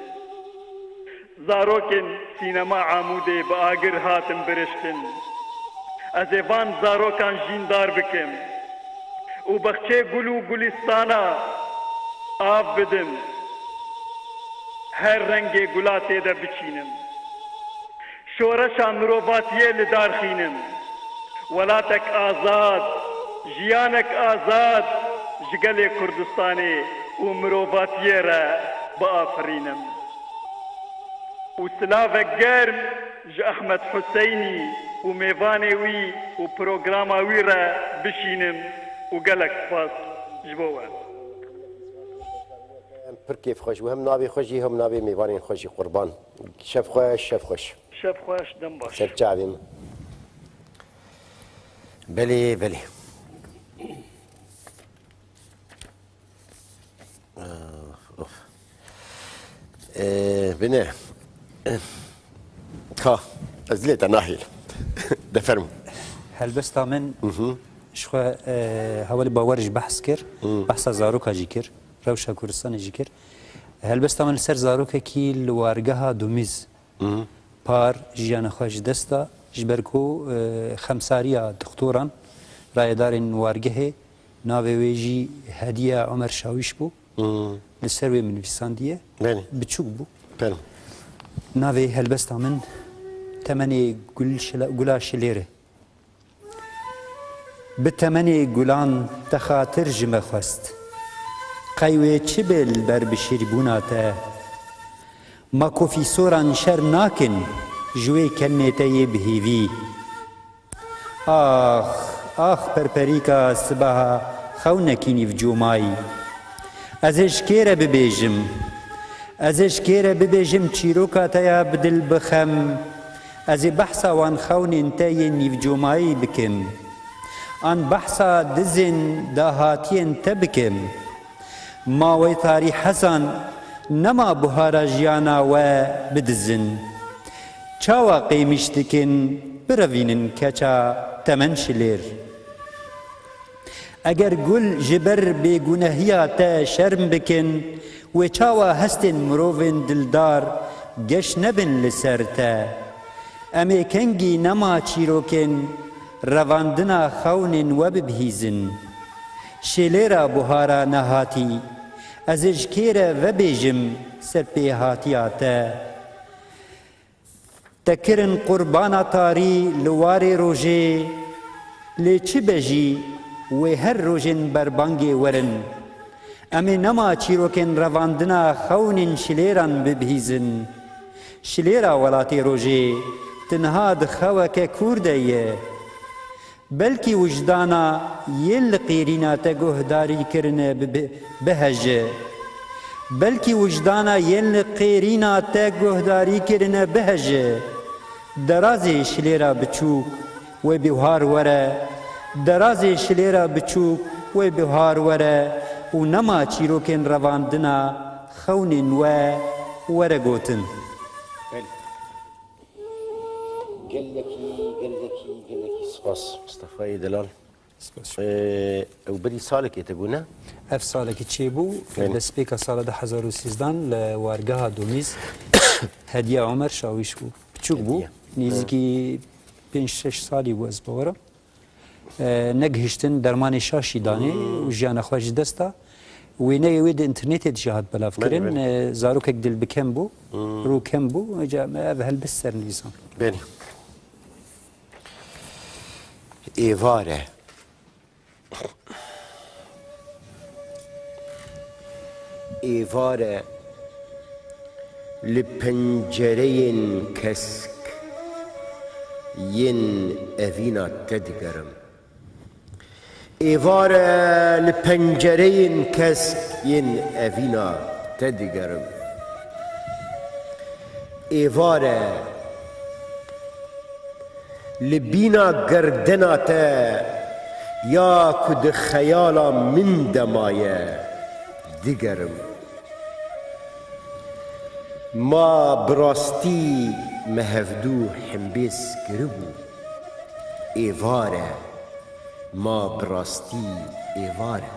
زاروکن سینما عموده با آگر هاتن برشتن از ایوان زاروکان جیندار بکم و بخچه گلو گلستانا آب بدم هر رنگ گلاته ده بچینم شورشا مروباتیه لدار خینم ولاتک آزاد جیانک آزاد جگل کردستانی و مروباتیه را بآفرینم و سلاو گرم ج احمد حسینی و میوانی وی و پروگراما وی را بشینم و گلک سپاس جبوه پر کیف خوش و هم ناوی خوشی هم ناوی میوانی خوشی قربان شف خوش شف خوش شف خوش دم باش شف چاویم بله بله بنه ها ازليت ناهيل دفرم هلبستا من شخوا هوالي باورج بحث كر بحث زاروكا جي كر روشا كردستان جي كر هلبستا من سر زاروكا كي لوارگها دوميز بار جيانا خواج دستا جبركو خمساريا دكتوران رايدارين وارگه ناوي ويجي هدية عمر شاويش بو لسروي من فيساندية بتشوك بو ناوي هلبستا من تمني قلا شليره بتمني قلان تخاطر جمع خواست قيوه چبل بر بشيربوناته ما كوفي سوران شر ناكن جوي كلمته بهيوي آخ پرپریکا سبها خونکینی في جوماي ازش كيره ببيجم چيروكا تيا بدل بخم ازي بحثا وان خون انتاين في جوماي بكم ان بحثا دزن داهاتين تبكم ما ويثاري حسن نما بهارا جيانا و بدزن چاوا قيمشتكن بروينن كچا تمن شلير اگر گل جبر بگونهیا تا شرم بکن و چاوا هستن مروفن دلدار گش نبن لسر تا امی کنگی نما چیروکن رواندنا خونن و ببهیزن شلیرا بوهارا نهاتی از اجکیر و بیجم سر پیهاتیاتا تکرن قربانا تاری لوار روژه لی چی بجی و هر روژن بربانگی ورن امی نما چیروکن رواندنا خونن شلیران ببهیزن شلیرا ولاتی روژه تنها دخوک کوردیه بلکی وجدانا یل قیرینا تگهداری کرنه بهجه بلکی وجدانا یل قیرینا تگهداری کرنه بهجه درازی شلیرا بچوک و بهار وره درازی شلیرا بچوک و بهار وره و نما چیروکن رواندنا خونن و وره گوتن قلقي سباس مصطفى دلال وبدي سالك يتقولنا اف سالك تشيبو بس بيك سال 2013 لوارقها دوميز هديه عمر شاويش بو بتشوك بو نيزكي 5-6 سالي واز بورا نجهشتن درمان شاشي داني وجانا خواج دستا وينا يود انترنت جهات بلا فكرن زاروك دل بكم بو رو كم بو جا هالبسر نيزان بني إيفارة إيفارة لبنجرين كسك ين أفينا تدقرم إيفارة لبنجرين كسك ين أفينا تدقرم إيفارة لبينا قردناتا يا كد خيالا من دمايا دقرم ما براستي مهفدو حمبيس قربو إيفارة ما براستي إيفارة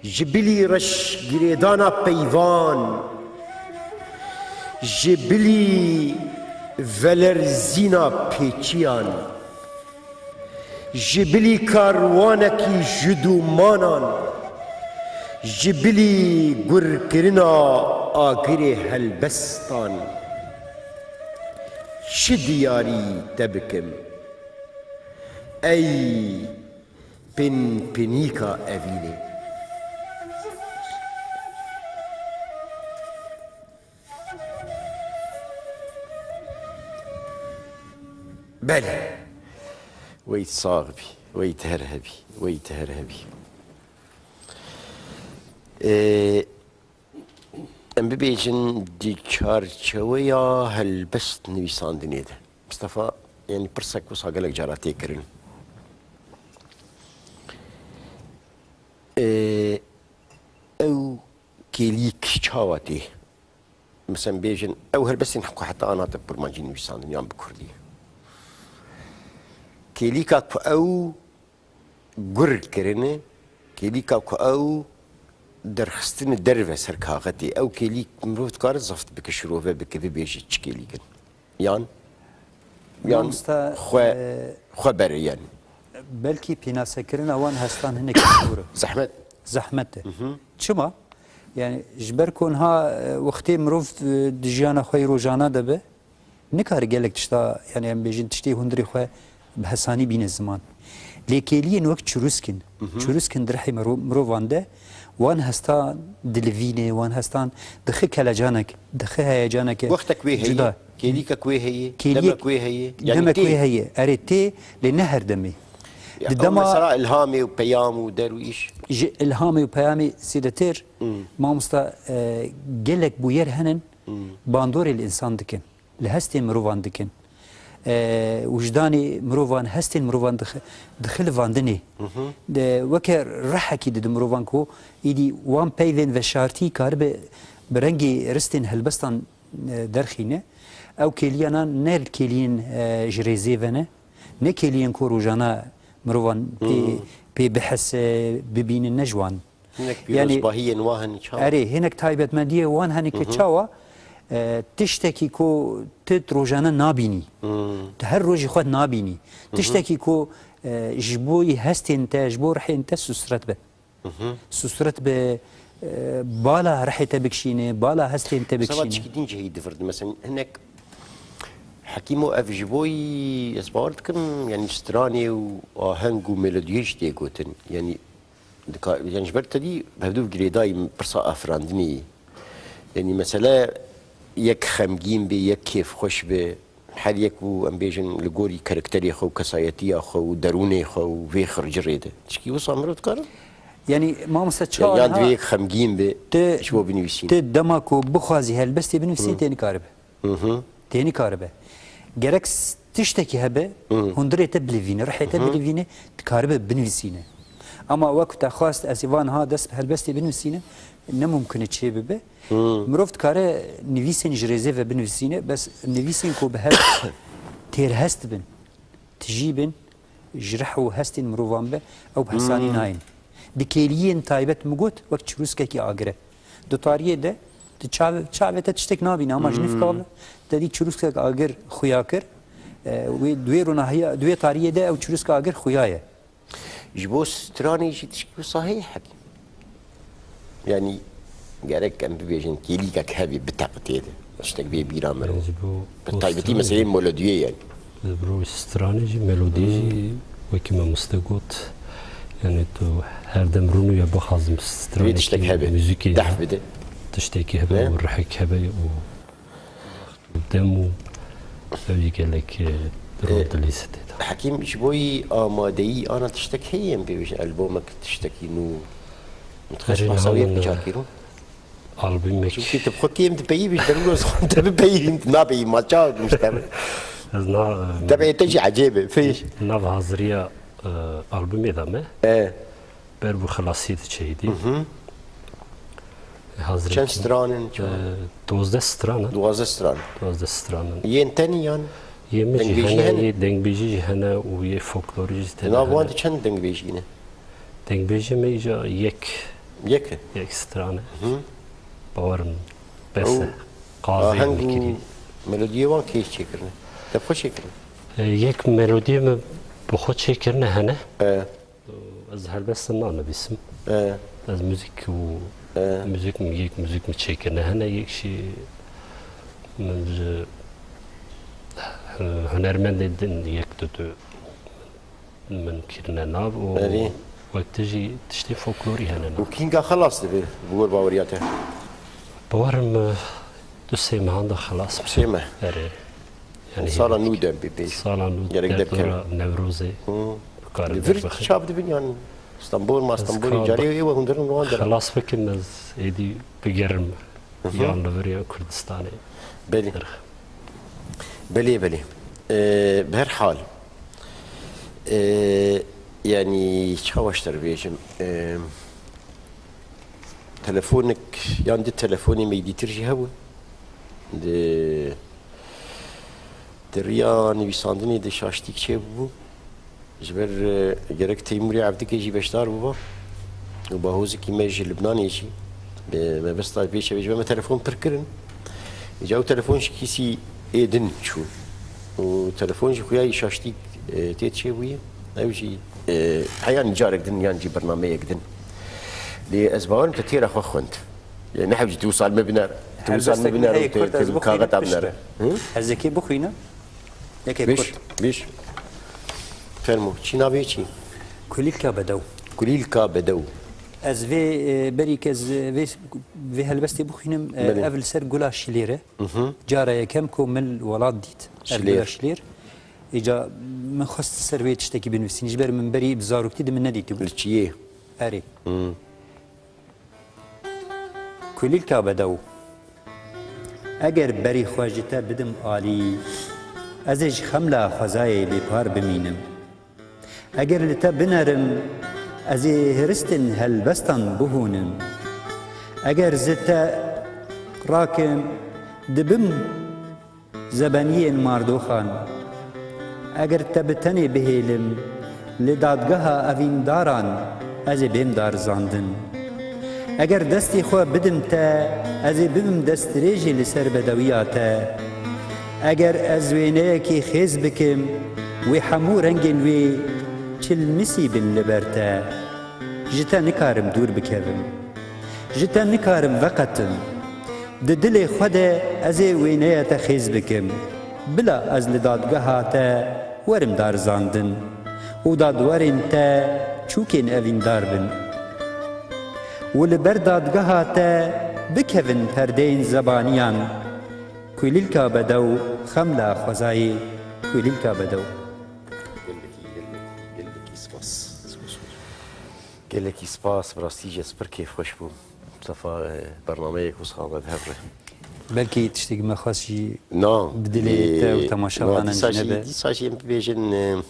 جبلي رش قريدانا بيوان جبلی ولرزینا پیچیان جبلی کاروانکی جدومانان جبلی گرکرنا آگر هلبستان چه دیاری تبکم ای پن پنیکا اوینه بله ويت صاغبي ويت هرهبي ويت هرهبي ام ببيجن دي چارچويا هلبست نويساندني ده مصطفى يعني برسك وصا قالك جاراتي كرن او كيليك چاواتي مثلا بيجن او هلبست نحكو حتى انا تبرمانجي نويساندن يام بكردي كيليكا او قر كرنه كيليكا او درخستن درفه سركاغتي او كيليك مروت كار زفت بك شروفه بك بيجي تشكيليكن يان خو بريان بلكي بينا سكرنا وان هستان هناك كوره زحمته شما يعني جبركون ها وقتي مروف دجانا خوي روجانا دبه نكار قالك تشتا يعني ام بيجي تشتي هندري خو بحساني بين الزمان لكيلين وقت شروسكن درحي مروفانده وان هستان دلفيني وان هستان دخي كلاجانك دخي هيجانك وقتك وي هي كيليكك وي هي دمك وي هي يعني دمك وي هي اريتي لنهر دمي الدم صراع الهامي وبيام ودرويش الهامي وبيامي سيدتير ما مستا قالك بوير هنن باندور الانسان دكن لهستي مروفان دكن وجداني مروفان هستين مروفان دخل فاندني وكر رحكي دد مروفان كو يدي وان بيفين وشارتي كارب برنجي رستين هلبستان درخينه او كيليانا نير كيلين جريزيفنه نكيلين كو روجانا مروفان بي بحس ببين النجوان يعني باهي نواهن اري هناك تايبت مديه وان هنيك تشاوا تشتكي كو تروجانا نابيني هر روجي خود نابيني تشتكي كو جبوي هستي انت جبو رحي انت سسرت به سسرت به بالا رحي تبكشينه بالا هستي انت بكشينه سوات شكيدين جهي دفرد مثلا هناك حكيمو اف جبوي اسبارتكم يعني ستراني وهنج وميلوديج تيغوتن يعني جبرت دي بهدو جريداي برصا افراندني يعني مثلا يك خمجين بي يك كيف خوش بي حال يكو امبيجن لغوري كاركتري خو كسايتي خو دروني خو فيخر جريده تشكي وصامرو تكرم يعني ما مستشار يعني دويك خمجين بي شو بنويسين تدمكو بخوازي هالبستي بنويسين تاني كاربه تاني كاربه جركس تشتكي هبه هندري تبليفينه رحي تبليفينه تكاربه بنويسينه اما وقت خواست اسيفان ها دس هالبستي بنويسينه نممكن تشي ببه مروفت كاره نویسین جریزه و بنویسینه بس نویسین کو به هر تیر هست بن تجیبن جرح و هستین مروفان به او بحسانی ناین بکیلیین تایبت مگوت وقت چروس کی آگره دو تاریه ده تشاوه تشتک نابین اما جنف کال دادی چروس کی آگر خویا کر و دوی رونهیا دوی تاریه ده او چروس کی آگر خویاه جبوس تراني جي تشكي صحيح يعني جارك أم بيجن كيليكا هذه بتاعتي اشتك بيه بيرامرو طيبتي مثلا مولودية يعني برو استراتيجي ميلودي وكما مستقوت يعني تو هر دم رونو يا بخازم استراتيجي تشتك هبه موسيقى دحف بده تشتكي هبه والرحك هبه ودمو يقول لك رود اللي ستة حكيم شبوي آمادهی أنا تشتكي هم بيجن ألبومك تشتكي نو متخش محصوية بجاكيرو ألبومك شو كي تبخو كيم تبيي بيش دبلوز تبيي انت نابي ما تشاهد مش تبي تبي تجي عجيبة فيش ناف هازريا ألبومي دامه بربو خلاصية تشيدي هازريا كم سترانن 12 سترانن 12 سترانن ينتني يعني يمشي هنا دنگبيجي هنا ويا فولكلوريز تنا ناوان چند دنگبيجينه دنگبيجي ميجا يك سترانه باورم بس قاضي هنگو ملوديه وان كيش چكرنه تبخو چكرنه يك ملوديه ما بخو چكرنه هنا از هر بس نانه بسم از موزيك و موزيك يك موزيك مچكرنه هنا يك شي من هنرمند یک دو من كرنا ناب و وقت تجي تشتي فولكلوري هنا وكينغا خلاص تبي بقول باورياته باورم دو سيما عنده خلاص سيما يعني صار نودم بيبي صار نودم نوروزي فرد شاب دبنيان اسطنبول ما اسطنبول جاري ايوه هندرن واندر خلاص فكنا ايدي بقرم يان لوريا كردستاني بلي بهر حال يعني شو اشتر بيجم تلفونك يعني دي تلفوني ما يدي ترجي هوا دريان بيصاندني دي شاشتيك شي بو جبر جرك تيموري عبدك يجي بشتار بابا وباهوزك يمجي لبناني شي ما بس طيب بيش بيجي ما تلفون بركرن يجاو تلفون شكيسي ايدن شو وتلفون خوياي شاشتيك تيت شي ويا اوجي حيان جارك دن يانجي برنامج دن لاسبوعين كثير اخو خنت يعني نحب توصل مبنى كاغت ابنر هزكي بخينا يكي بيش فرمو شي نابي شي كليلكا بدو از في بريك از في هلبستي بخينم قبل سر قولا شليره جارة يكم كومل ولاد ديت شلير اجا من خست سرويت تشتكي بنفسي نجبر من بري بزاروكتي من نديتي بالشيه اري كليل كابدو اگر بري خواجتا بدم آلي ازج خملا خزاي بپار بمينم اگر لتا بنرم ازي هرستن هلبستان بهونم اگر زتا راكم دبم زبانيين ماردوخان اگر تبتني بهيلم لدادگها اوين داران ازي بهم دار زاندن اگر دستی خو بدم تا از ببم دست ریجی لسر بدویاتا اگر از وینه کی خیز بکم و حمو رنگین وی چل مسی بن لبرتا جتا نکارم دور بکرم جتا نکارم وقتم د دل خود از وینه تا خیز بکم بلا از لدادگاه تا ورم دار زاندن و دادورین تا چوکین اوین دار بن و لبر دادگاه تا بکوین پردین زبانیان کویلیل کا بدو خملا خوزایی کویلیل کا بدو گلکی سپاس براستی جس پر کیف خوش بوم صفا برنامه یک وسخانه هبره بلکی تشتیگ مخاصی نه بدلی تا و تماشا وانن جنبه دیساشی بیشن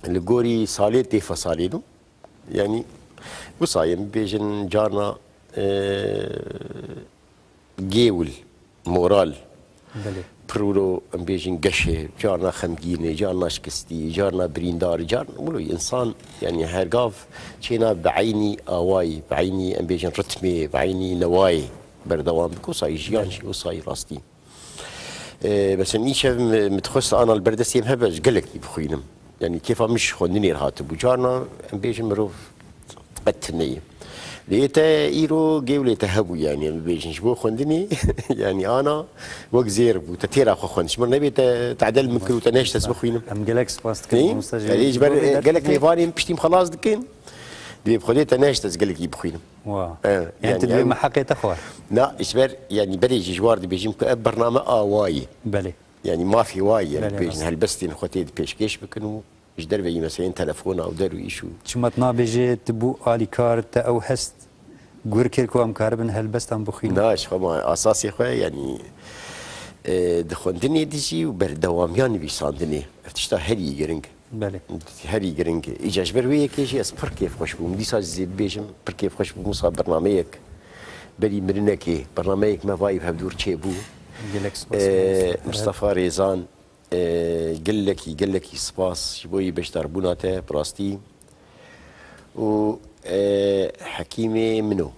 لگوری سالی تیفا سالی نو یعنی وصايم بيجن جارنا جيول مورال بله برورو بيجن قشه جارنا خمجيني جارنا شكستي جارنا بريندار جارنا ولو انسان يعني هرقاف شينا بعيني اواي بعيني بيجن رتمي بعيني نواي بردوام بكوصاي جيان شي وصاي راستي بس نيشا متخص انا البردسيم هبج قلك بخوينم يعني كيف مش خونني رهاتب وجارنا بيجن مروف قتني ليتا ايرو جولة هبو يعني بيجن شبو خندني يعني انا وق زير وتتيرا خو خند شمر نبي تعدل ممكن وتناش تسبخوين ام جالكس باست كان مستجد يجبر قالك ليفاني بشتيم خلاص دكين دي بخلي تناش تسقلك يبخوين واه يعني تدوي ما حقيت اخوار لا يجبر يعني بدي جوار دي بيجي برنامج واي بلي يعني ما في واي يعني بيجن هالبستين اخوتي بيشكيش بكنوا ايش دربي مثلا تلفون او درو ايشو شمتنا بيجي تبو الي كارت او هست غوركيركو ام كاربن هلبست ام بخين ناش خما اساسي خو يعني دخوندني ديجي وبردواميان بيساندني افتشتا هري جرينج بله هري جرينج اجاج بروي كيجي اسبر كيف خوش بو مدي ساز زي بيجم بر كيف خوش بو مصاب برنامجك بري مرنكي برنامجك ما فايب هبدور تشيبو مصطفى ريزان قال لك سباس شبوي باش تربوناته براستي و حكيمي منو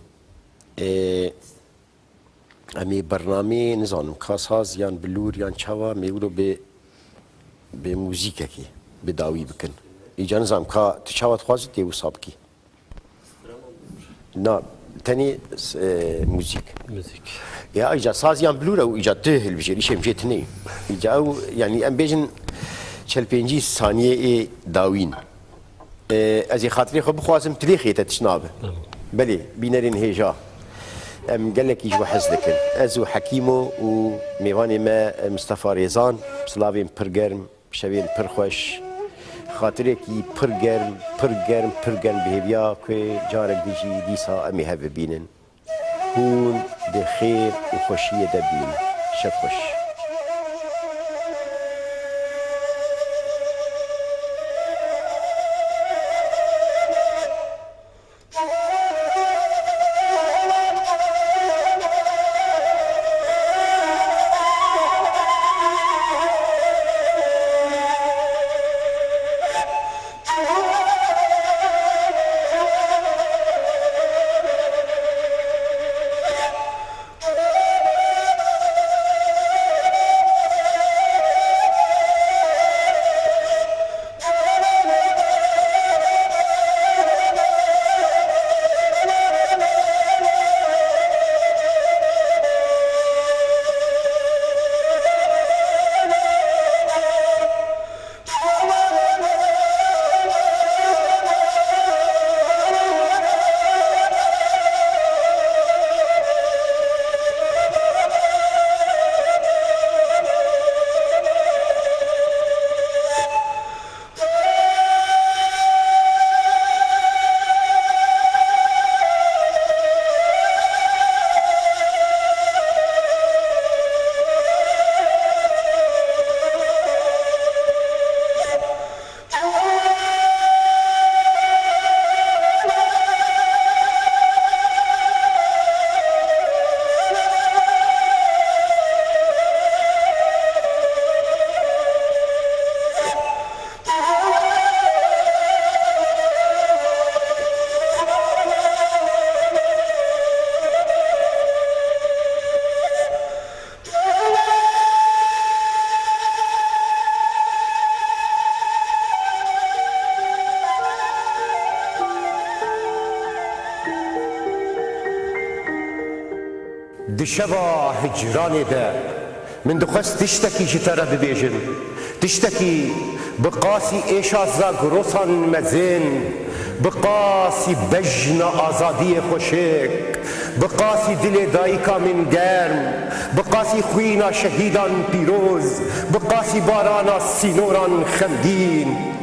امي برنامج نظام خاص يان بلور يان شوا ميقولوا بموزيككي بداوي بكن يجا نظام كا تشاوت خوازتي وصابكي نا تاني موزيك يا اجا ساز يان بلور او اجا تهل بجري شي مجيتني اجا او يعني ام بيجن شل بينجي ثانيه داوين ازي خاطري خو بخوازم تليخي تتشنابه بلي بينرين هيجا ام قال لك يجوا حزلك ازو حكيمو وميواني ما مصطفى ريزان سلافين برجرم شبين برخوش خاطرك برجرم بهبيا كي جارك ديجي ديسا امي هاف بينن هون بخير وخوشيه دبين شب خوش دشوا هجراني ده من دخست تشتكي جترى ببيجن تشتكي بقاسي إيشا زاغروسان مزين بقاسي بجنا آزادي خوشك بقاسي دل دايكا من گرم بقاسي خوينا شهيدان بيروز بقاسي بارانا سينوران خمدين